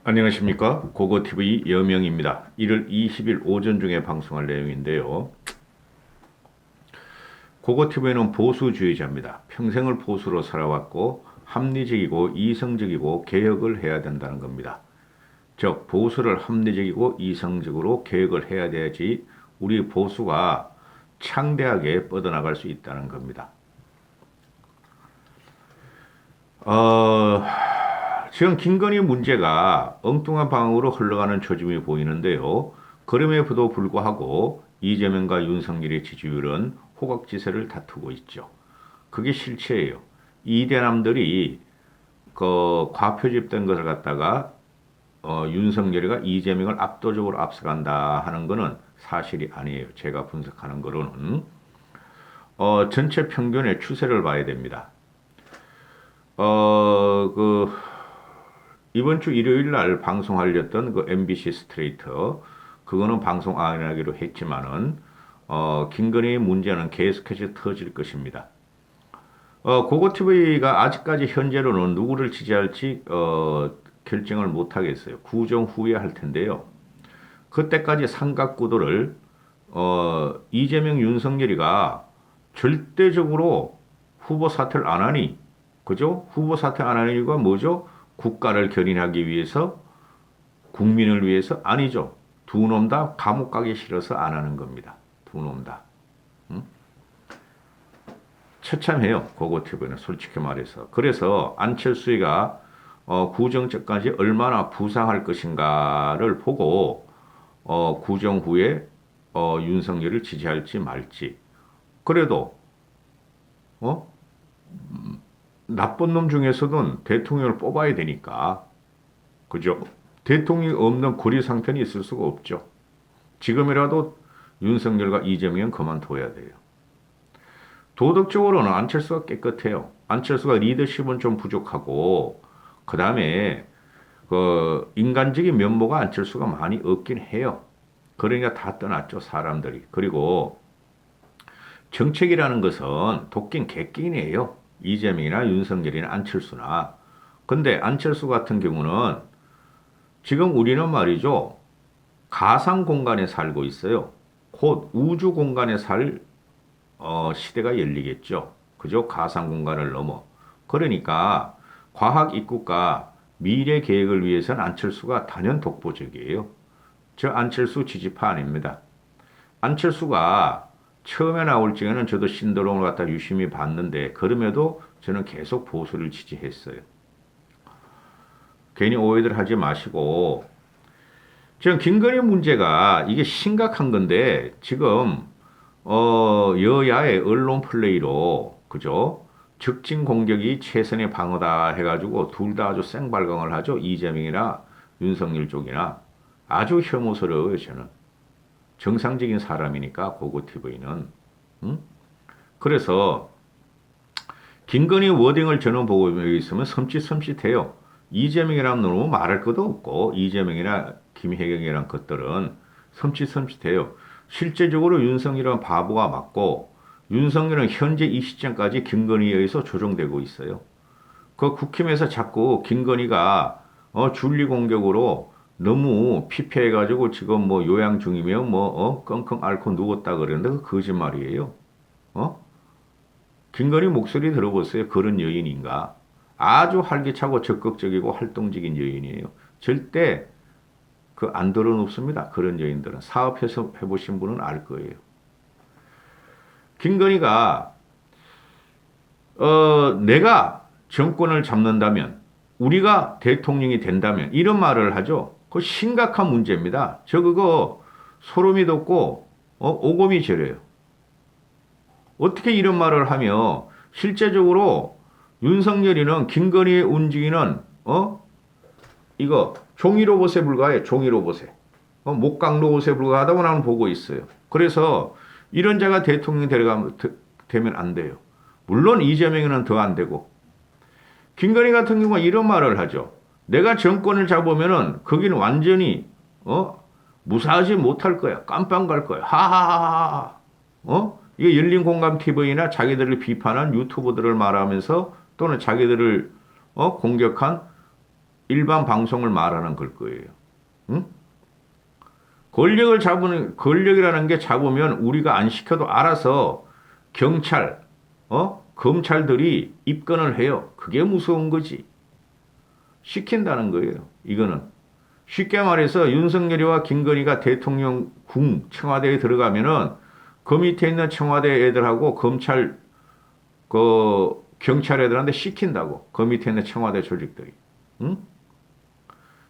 안녕하십니까. 고고TV 여명입니다. 1월 20일 오전 중에 방송할 내용인데요. 고고TV는 보수주의자입니다. 평생을 보수로 살아왔고 합리적이고 이성적이고 개혁을 해야 된다는 겁니다. 즉 보수를 합리적이고 이성적으로 개혁을 해야 돼야지 우리 보수가 창대하게 뻗어나갈 수 있다는 겁니다. 어, 지금 김건희 문제가 엉뚱한 방향으로 흘러가는 조짐이 보이는데요. 그럼에도 불구하고 이재명과 윤석열의 지지율은 호각지세를 다투고 있죠. 그게 실체예요. 이대남들이 그 과표집된 것을 갖다가 윤석열이가 이재명을 압도적으로 앞서간다 하는 것은 사실이 아니에요. 제가 분석하는 거로는 전체 평균의 추세를 봐야 됩니다. 그 이번 주 일요일 날 방송하려던 그 MBC 스트레이트 그거는 방송 안 하기로 했지만은 김건희의 문제는 계속해서 터질 것입니다. 고고TV가 아직까지 현재로는 누구를 지지할지 결정을 못 하겠어요. 구정 후에 할 텐데요. 그때까지 삼각구도를 이재명 윤석열이가 절대적으로 후보 사퇴를 안 하니 그죠? 후보 사퇴 안 하는 이유가 뭐죠? 국가를 견인하기 위해서 국민을 위해서 아니죠. 두 놈 다 감옥 가기 싫어서 안 하는 겁니다. 두 놈 다. 응? 처참해요. 고고TV는 솔직히 말해서. 그래서 안철수가 구정적까지 얼마나 부상할 것인가를 보고 구정 후에 윤석열을 지지할지 말지. 그래도 어? 나쁜 놈 중에서는 대통령을 뽑아야 되니까. 그죠? 대통령이 없는 고리 상태는 있을 수가 없죠. 지금이라도 윤석열과 이재명은 그만둬야 돼요. 도덕적으로는 안철수가 깨끗해요. 안철수가 리더십은 좀 부족하고, 그 다음에, 인간적인 면모가 안철수가 많이 없긴 해요. 그러니까 다 떠났죠, 사람들이. 그리고 정책이라는 것은 도끼는 객끼이에요. 이재명이나 윤석열이나 안철수나. 근데 안철수 같은 경우는 지금 우리는 말이죠. 가상 공간에 살고 있어요. 곧 우주 공간에 살 시대가 열리겠죠. 그죠? 가상 공간을 넘어. 그러니까 과학 입국과 미래 계획을 위해서는 안철수가 단연 독보적이에요. 저 안철수 지지파 아닙니다. 안철수가 처음에 나올 적에는 저도 신도롬을 갖다 유심히 봤는데 그럼에도 저는 계속 보수를 지지했어요. 괜히 오해들 하지 마시고 지금 김건희 문제가 이게 심각한 건데 지금 여야의 언론 플레이로 그죠? 적진 공격이 최선의 방어다 해가지고 둘 다 아주 생발광을 하죠. 이재명이나 윤석열 쪽이나 아주 혐오스러워요 저는. 정상적인 사람이니까 고고TV는. 응? 그래서 김건희 워딩을 저는 보고 있으면 섬찟섬찟해요. 이재명이랑 놈은 말할 것도 없고 이재명이나 김혜경이랑 것들은 섬찟섬찟해요. 실제적으로 윤석열은 바보가 맞고 윤석열은 현재 이 시점까지 김건희에 의해서 조종되고 있어요. 그 국힘에서 자꾸 김건희가 줄리 공격으로 너무 피폐해가지고 지금 뭐 요양 중이며 뭐 끙끙 앓고 누웠다 그러는데 그 거짓말이에요. 어? 김건희 목소리 들어보세요. 그런 여인인가? 아주 활기차고 적극적이고 활동적인 여인이에요. 절대 그 안 들어놓습니다. 그런 여인들은 사업해서 해보신 분은 알 거예요. 김건희가 내가 정권을 잡는다면 우리가 대통령이 된다면 이런 말을 하죠. 그 심각한 문제입니다. 저 그거 소름이 돋고 오금이 저려요. 어떻게 이런 말을 하며 실제적으로 윤석열이는 김건희의 움직이는 이거 종이 로봇에 불과해. 종이 로봇에. 목각 로봇에 불과하다고 나는 보고 있어요. 그래서 이런 자가 대통령이 되면 안 돼요. 물론 이재명은 더 안 되고 김건희 같은 경우는 이런 말을 하죠. 내가 정권을 잡으면은 거기는 완전히 무사하지 못할 거야. 깜빵 갈 거야. 하하하하. 이게 열린 공감 TV나 자기들을 비판한 유튜버들을 말하면서 또는 자기들을 공격한 일반 방송을 말하는 걸 거예요. 응? 권력이라는 게 잡으면 우리가 안 시켜도 알아서 경찰, 검찰들이 입건을 해요. 그게 무서운 거지. 시킨다는 거예요. 이거는. 쉽게 말해서 윤석열이와 김건희가 대통령 궁 청와대에 들어가면은 그 밑에 있는 청와대 애들하고 검찰, 경찰 애들한테 시킨다고. 그 밑에 있는 청와대 조직들이. 응?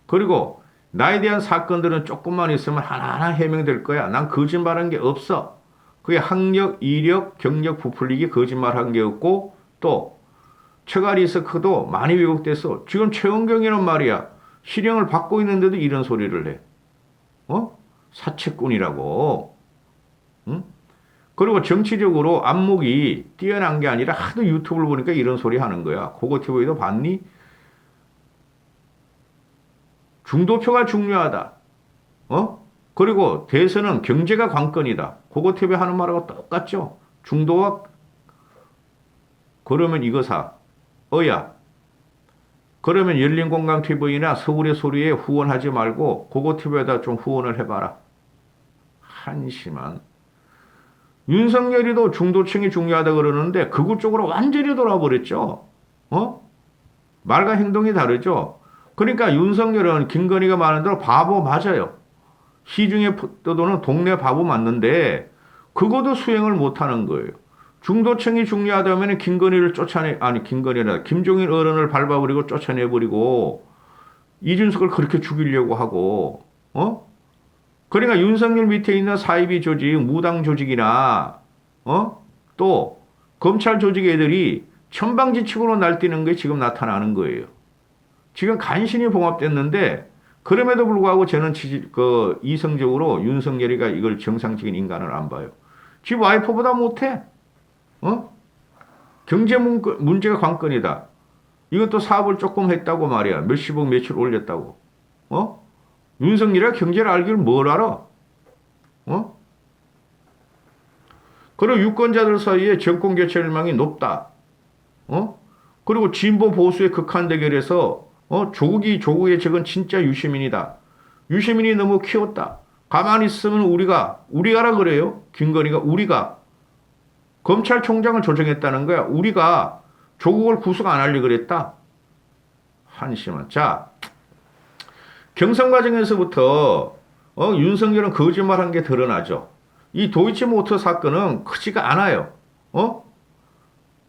그리고 나에 대한 사건들은 조금만 있으면 하나하나 해명될 거야. 난 거짓말한 게 없어. 그게 학력, 이력, 경력 부풀리기 거짓말한 게 없고 또 처가 리스크도 많이 왜곡됐어. 지금 최은경이란 말이야. 실형을 받고 있는데도 이런 소리를 해. 사채꾼이라고. 응? 그리고 정치적으로 안목이 뛰어난 게 아니라 하도 유튜브를 보니까 이런 소리 하는 거야. 고고TV도 봤니? 중도표가 중요하다. 그리고 대선은 경제가 관건이다. 고고TV 하는 말하고 똑같죠. 중도와 그러면 이거 사. 그러면 열린공감TV나 서울의 소리에 후원하지 말고 고고TV에다 좀 후원을 해봐라. 한심한. 윤석열이도 중도층이 중요하다 그러는데 극우 쪽으로 완전히 돌아버렸죠. 말과 행동이 다르죠. 그러니까 윤석열은 김건희가 말하는 대로 바보 맞아요. 시중에 떠도는 동네 바보 맞는데 그것도 수행을 못하는 거예요. 중도층이 중요하다면 김건희를 김건희라 김종인 어른을 밟아버리고 쫓아내버리고 이준석을 그렇게 죽이려고 하고, 그러니까 윤석열 밑에 있는 사이비 조직, 무당 조직이나, 또 검찰 조직 애들이 천방지축으로 날뛰는 게 지금 나타나는 거예요. 지금 간신히 봉합됐는데 그럼에도 불구하고 저는 이성적으로 윤석열이가 이걸 정상적인 인간을 안 봐요. 지 와이프보다 못해. 경제 문제가 관건이다. 이것도 사업을 조금 했다고 말이야. 몇십억 매출 올렸다고. 윤석열이가 경제를 알기를 뭘 알아? 그리고 유권자들 사이에 정권 교체 열망이 높다. 그리고 진보 보수의 극한 대결에서 조국의 적은 진짜 유시민이다. 유시민이 너무 키웠다. 가만히 있으면 우리가라 그래요. 김건희가 우리가 검찰총장을 조정했다는 거야. 우리가 조국을 구속 안 하려고 그랬다. 한심한. 자, 경선 과정에서부터 윤석열은 거짓말한 게 드러나죠. 이 도이치모터 사건은 크지가 않아요.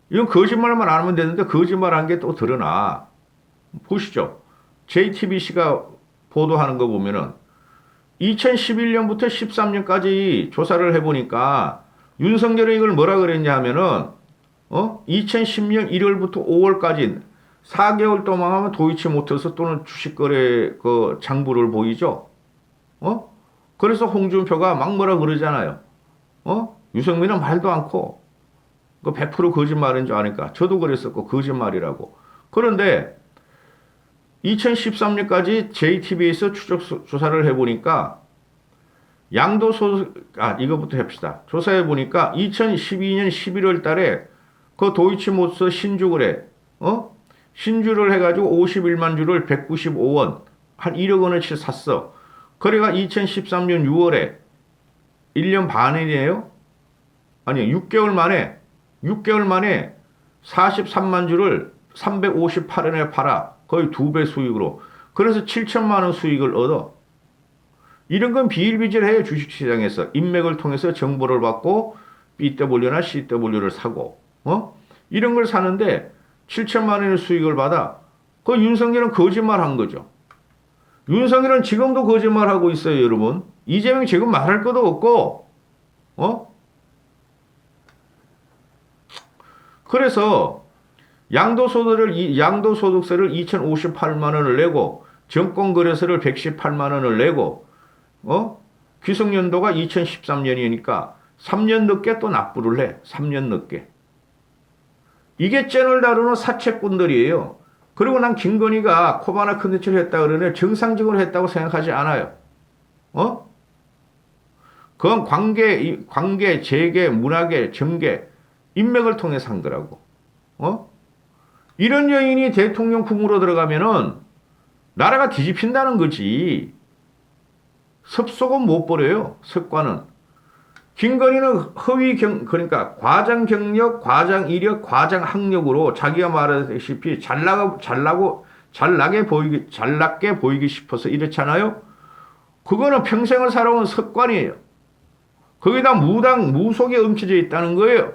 이건 거짓말만 안 하면 되는데 거짓말한 게 또 드러나. 보시죠. JTBC가 보도하는 거 보면은 2011년부터 13년까지 조사를 해보니까 윤석열이 이걸 뭐라 그랬냐 하면은 2010년 1월부터 5월까지 4개월 동안 하면 도이치모터스 또는 주식거래 그 장부를 보이죠. 그래서 홍준표가 막 뭐라 그러잖아요. 유승민은 말도 않고 그 100% 거짓말인 줄 아니까 저도 그랬었고 거짓말이라고. 그런데 2013년까지 JTBC에서 추적 조사를 해보니까 이거부터 합시다. 조사해 보니까 2012년 11월 달에 그 도이치모터 신주거래, 신주를 해가지고 51만 주를 195원, 한 1억 원어치 샀어. 거래가 2013년 6월에 1년 반이네요? 아니, 6개월 만에 43만 주를 358원에 팔아. 거의 2배 수익으로. 그래서 7천만 원 수익을 얻어. 이런 건 비일비재해요. 주식시장에서. 인맥을 통해서 정보를 받고 BW나 CW를 사고. 이런 걸 사는데 7천만 원의 수익을 받아. 그 윤석열은 거짓말한 거죠. 윤석열은 지금도 거짓말하고 있어요, 여러분. 이재명 지금 말할 것도 없고. 그래서 양도소득세를 2,058만 원을 내고 정권거래세를 118만 원을 내고 귀속연도가 2013년이니까 3년 늦게 또 납부를 해. 3년 늦게. 이게 쟤를 다루는 사채꾼들이에요. 그리고 난 김건희가 코바나 컨텐츠를 했다 그러네. 정상적으로 했다고 생각하지 않아요. 그건 관계, 재계, 문화계, 정계, 인맥을 통해서 한 거라고. 이런 여인이 대통령 궁으로 들어가면은 나라가 뒤집힌다는 거지. 섭속은 못 버려요. 석관은. 김건희는 그러니까 과장 경력, 과장 이력, 과장 학력으로 자기가 말하다시피 잘나게 보이기 싶어서 이렇잖아요. 그거는 평생을 살아온 습관이에요. 거기다 무속에 엉켜져 있다는 거예요.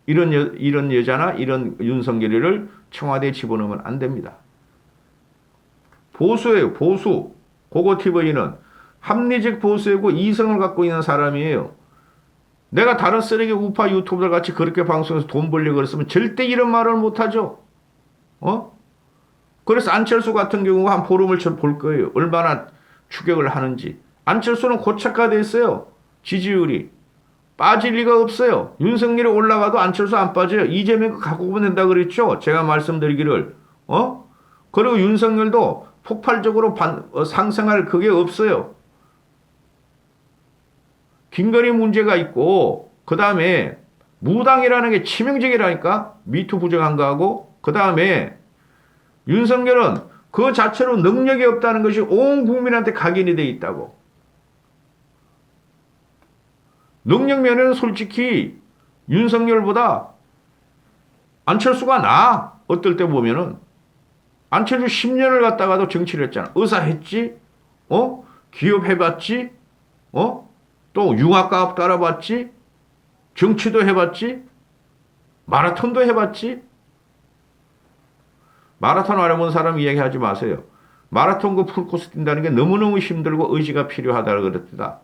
이런 여자나 이런 윤석열이를 청와대에 집어넣으면 안 됩니다. 보수예요, 보수. 고고TV는 합리적 보수이고 이성을 갖고 있는 사람이에요. 내가 다른 쓰레기 우파 유튜브들 같이 그렇게 방송에서 돈 벌려고 그랬으면 절대 이런 말을 못하죠. 그래서 안철수 같은 경우 한 보름을 볼 거예요. 얼마나 추격을 하는지. 안철수는 고착화돼 있어요. 지지율이. 빠질 리가 없어요. 윤석열이 올라가도 안철수 안 빠져요. 이재명 갖고 오면 된다 그랬죠. 제가 말씀드리기를. 그리고 윤석열도 폭발적으로 상승할 그게 없어요. 김건희 문제가 있고 그 다음에 무당이라는 게 치명적이라니까. 미투 부정한 거하고 그 다음에 윤석열은 그 자체로 능력이 없다는 것이 온 국민한테 각인이 돼 있다고. 능력 면에는 솔직히 윤석열보다 안철수가 나아. 어떨 때 보면은 안철수 10년을 갖다가도 정치를 했잖아. 의사 했지? 기업 해봤지? 또 융합과학 따라봤지? 정치도 해봤지? 마라톤도 해봤지? 마라톤 안 해본 사람 이야기하지 마세요. 마라톤 그 풀코스 뛴다는 게 너무너무 힘들고 의지가 필요하다고 그랬다.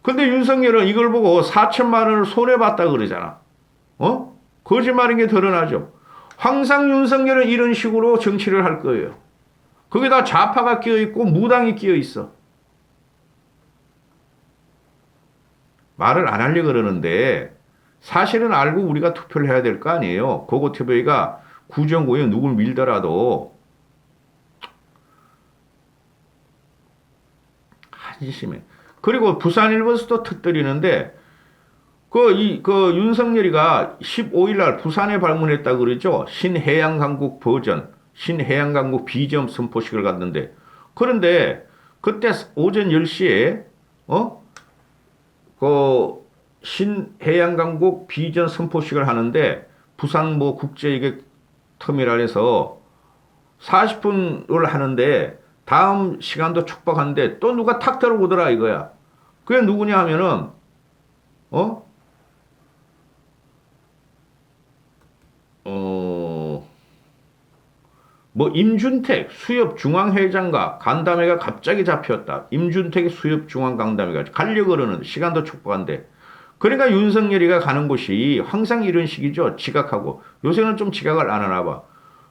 근데 윤석열은 이걸 보고 4천만 원을 손해봤다 그러잖아. 거짓말인 게 드러나죠. 항상 윤석열은 이런 식으로 정치를 할 거예요. 거기다 좌파가 끼어있고 무당이 끼어있어. 말을 안 하려고 그러는데 사실은 알고 우리가 투표를 해야 될 거 아니에요. 고고TV가 구정구에 누굴 밀더라도 한심해. 그리고 부산일보에서도 터뜨리는데 그 윤석열이가 15일 날 부산에 방문했다고 그러죠. 신해양강국 버전, 신해양강국 비전 선포식을 갔는데 그런데 그때 오전 10시에 그 신해양강국 비전 선포식을 하는데 부산 뭐 국제 이게 터미널에서 40분을 하는데 다음 시간도 촉박한데 또 누가 탁 들어오더라 이거야. 그게 누구냐 하면은 뭐 임준택 수협중앙회장과 간담회가 갑자기 잡혔다. 임준택이 수협중앙간담회가 가려고 그러는 시간도 촉박한데 그러니까 윤석열이가 가는 곳이 항상 이런 식이죠. 지각하고 요새는 좀 지각을 안 하나 봐.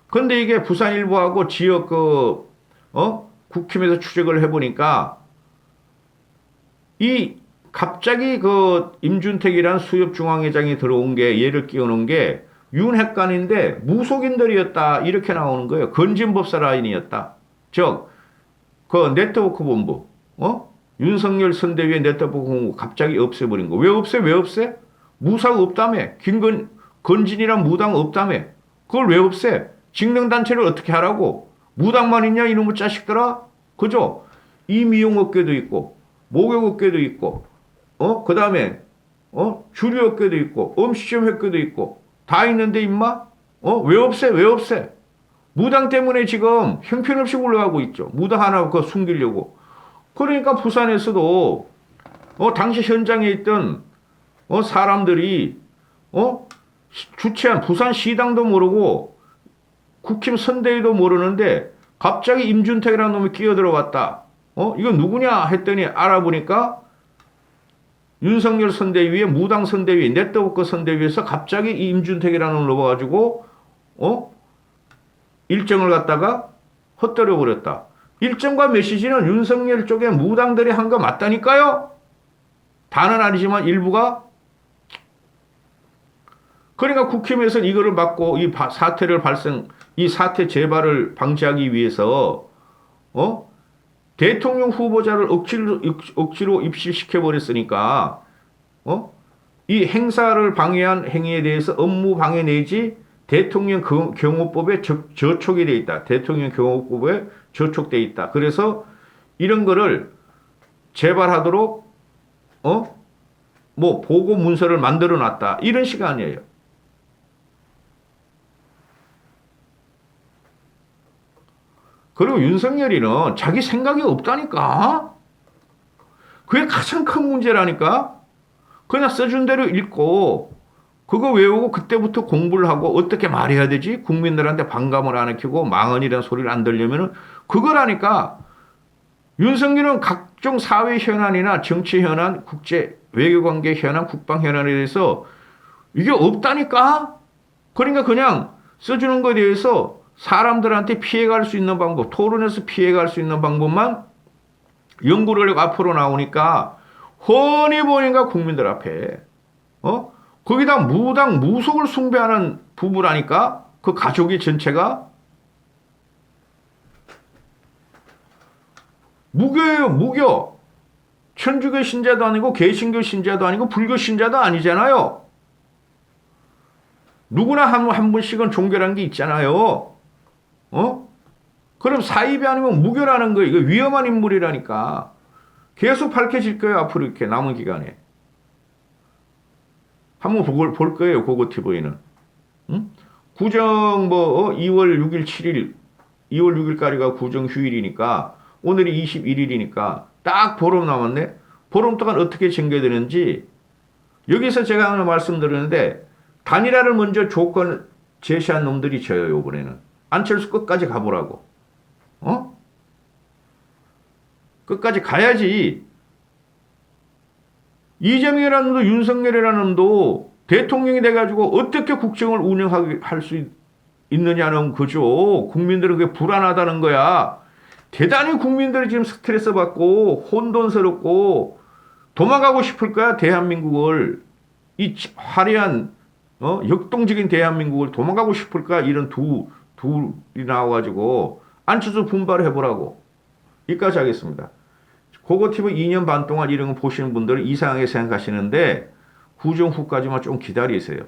근데 이게 부산일보하고 지역 국힘에서 추적을 해보니까 이 갑자기 그 임준택이란 수협중앙회장이 들어온 게 얘를 끼워놓은 게 윤핵관인데 무속인들이었다 이렇게 나오는 거예요. 건진법사 라인이었다. 즉 그 네트워크 본부 윤석열 선대위의 네트워크 본부 갑자기 없애버린 거. 왜 없애? 왜 없애? 무사가 없다며. 건진이란 무당 없다며. 그걸 왜 없애? 직능단체를 어떻게 하라고? 무당만 있냐 이놈의 자식들아? 그죠? 이미용업계도 있고 목욕업계도 있고 그 다음에 주류업계도 있고 음식점업계도 있고 다 있는데 임마? 왜 없애? 왜 없애? 무당 때문에 지금 형편없이 올라가고 있죠. 무당 하나 그거 숨기려고. 그러니까 부산에서도 당시 현장에 있던 사람들이 주최한 부산시당도 모르고 국힘 선대위도 모르는데 갑자기 임준택이라는 놈이 끼어들어왔다. 이거 누구냐 했더니 알아보니까 윤석열 선대위에 무당 선대위, 네트워크 선대위에서 갑자기 이 임준택이라는 놈을 넣어가지고 일정을 갖다가 헛들여 버렸다. 일정과 메시지는 윤석열 쪽에 무당들이 한 거 맞다니까요. 다는 아니지만 일부가. 그러니까 국힘에서 이거를 막고 이 사태 재발을 방지하기 위해서 대통령 후보자를 억지로 입실시켜 버렸으니까 이 행사를 방해한 행위에 대해서 업무 방해 내지 대통령 경호법에 저촉이 돼 있다. 대통령 경호법에 저촉돼 있다. 그래서 이런 거를 재발하도록 뭐 보고 문서를 만들어 놨다. 이런 시간이에요. 그리고 윤석열이는 자기 생각이 없다니까. 그게 가장 큰 문제라니까. 그냥 써준 대로 읽고 그거 외우고 그때부터 공부를 하고 어떻게 말해야 되지? 국민들한테 반감을 안 일으키고 망언이라는 소리를 안 들려면은 그거라니까. 윤석열은 각종 사회 현안이나 정치 현안, 국제 외교관계 현안, 국방 현안에 대해서 이게 없다니까. 그러니까 그냥 써주는 거에 대해서 사람들한테 피해갈 수 있는 방법, 토론에서 피해갈 수 있는 방법만 연구를 하고 앞으로 나오니까 훤히 보니까 국민들 앞에 거기다 무당 무속을 숭배하는 부부라니까. 그 가족이 전체가 무교예요. 무교. 천주교 신자도 아니고 개신교 신자도 아니고 불교 신자도 아니잖아요. 누구나 한 분씩은 종교라는 게 있잖아요. 그럼 사입이 아니면 무교라는 거. 이거 위험한 인물이라니까. 계속 밝혀질 거예요. 앞으로 이렇게 남은 기간에. 한번 볼 거예요. 고고TV는. 구정 2월 6일 7일 2월 6일까지가 구정 휴일이니까 오늘이 21일이니까 딱 보름 남았네. 보름 동안 어떻게 전개되는지 여기서 제가 하나 말씀드리는데 단일화를 먼저 조건 제시한 놈들이 져요. 이번에는. 안철수 끝까지 가보라고. 끝까지 가야지. 이재명이라는 놈도 윤석열이라는 놈도 대통령이 돼가지고 어떻게 국정을 운영할 수 있느냐는 거죠. 국민들은 그게 불안하다는 거야. 대단히 국민들이 지금 스트레스 받고 혼돈스럽고 도망가고 싶을 거야. 대한민국을. 이 화려한 역동적인 대한민국을 도망가고 싶을 거야. 이런 둘이 나와가지고 안철수 분발해보라고. 여기까지 하겠습니다. 고고TV 2년 반 동안 이런 거 보시는 분들은 이상하게 생각하시는데 구정 후까지만 좀 기다리세요.